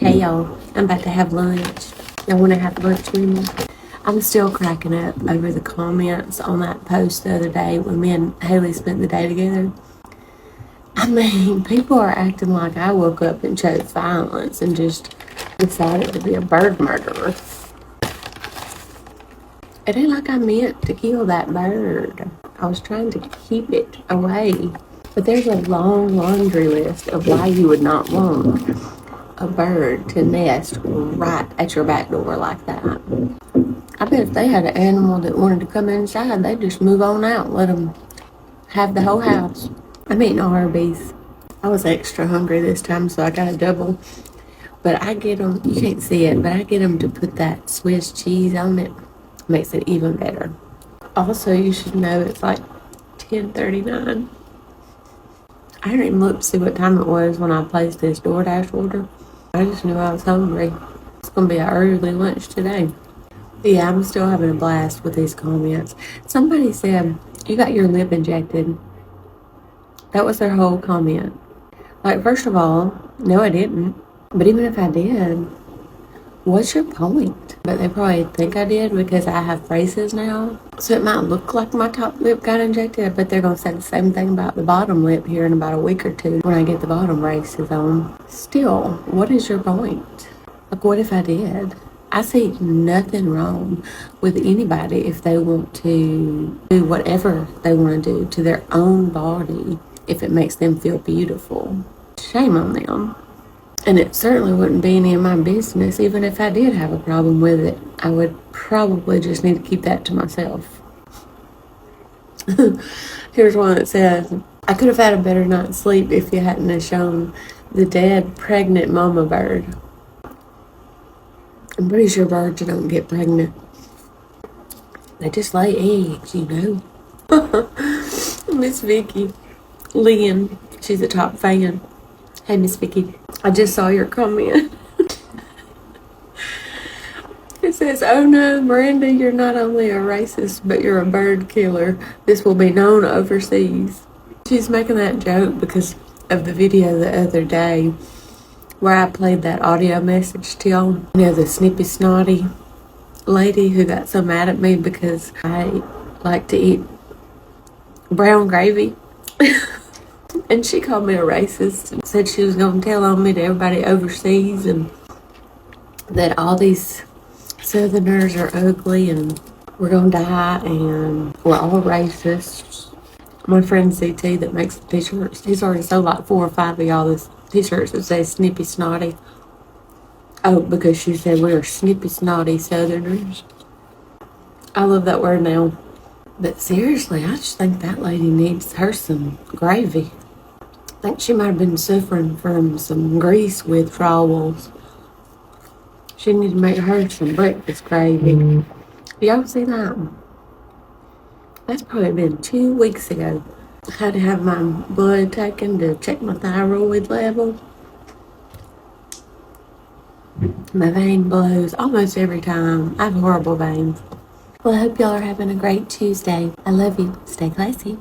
Hey y'all, I'm about to have lunch. Y'all want to have lunch with me? I'm still cracking up over the comments on that post the other day when me and Haley spent the day together. I mean, people are acting like I woke up and chose violence and just decided to be a bird murderer. It ain't like I meant to kill that bird. I was trying to keep it away. But there's a long laundry list of why you would not want a bird to nest right at your back door like that. I bet if they had an animal that wanted to come inside, they'd just move on out and let them have the whole house. I'm eating Arby's. I was extra hungry this time, so I got a double. But I get them, you can't see it, but I get them to put that Swiss cheese on it. Makes it even better. Also, you should know it's like 10:39. I didn't even look to see what time it was when I placed this DoorDash order. I just knew I was hungry. It's going to be an early lunch today. Yeah, I'm still having a blast with these comments. Somebody said, you got your lip injected. That was their whole comment. Like, first of all, no, I didn't. But even if I did, what's your point? But they probably think I did because I have braces now. So it might look like my top lip got injected, but they're going to say the same thing about the bottom lip here in about a week or two when I get the bottom braces on. Still, what is your point? Like, what if I did? I see nothing wrong with anybody if they want to do whatever they want to do to their own body if it makes them feel beautiful. Shame on them. And it certainly wouldn't be any of my business. Even if I did have a problem with it, I would probably just need to keep that to myself. Here's one that says, I could have had a better night's sleep if you hadn't have shown the dead pregnant mama bird. I'm pretty sure birds don't get pregnant. They just lay eggs, you know. Miss Vicky. Lynn, she's a top fan. Hey, Miss Vicky. I just saw your comment. It says, oh no, Miranda, you're not only a racist, but you're a bird killer. This will be known overseas. She's making that joke because of the video the other day where I played that audio message to y'all. You know, the snippy snotty lady who got so mad at me because I like to eat brown gravy. And she called me a racist and said she was going to tell on me to everybody overseas and that all these Southerners are ugly and we're going to die and we're all racists. My friend CT that makes the t-shirts, he's already sold like 4 or 5 of y'all this t-shirts that say snippy snotty. Oh, because she said we are snippy snotty Southerners. I love that word now. But seriously, I just think that lady needs her some gravy. I think she might have been suffering from some grease withdrawals. She needs to make her some breakfast gravy. Y'all see that? That's probably been 2 weeks ago. I had to have my blood taken to check my thyroid level. My vein blows almost every time. I have horrible veins. Well, I hope y'all are having a great Tuesday. I love you. Stay classy.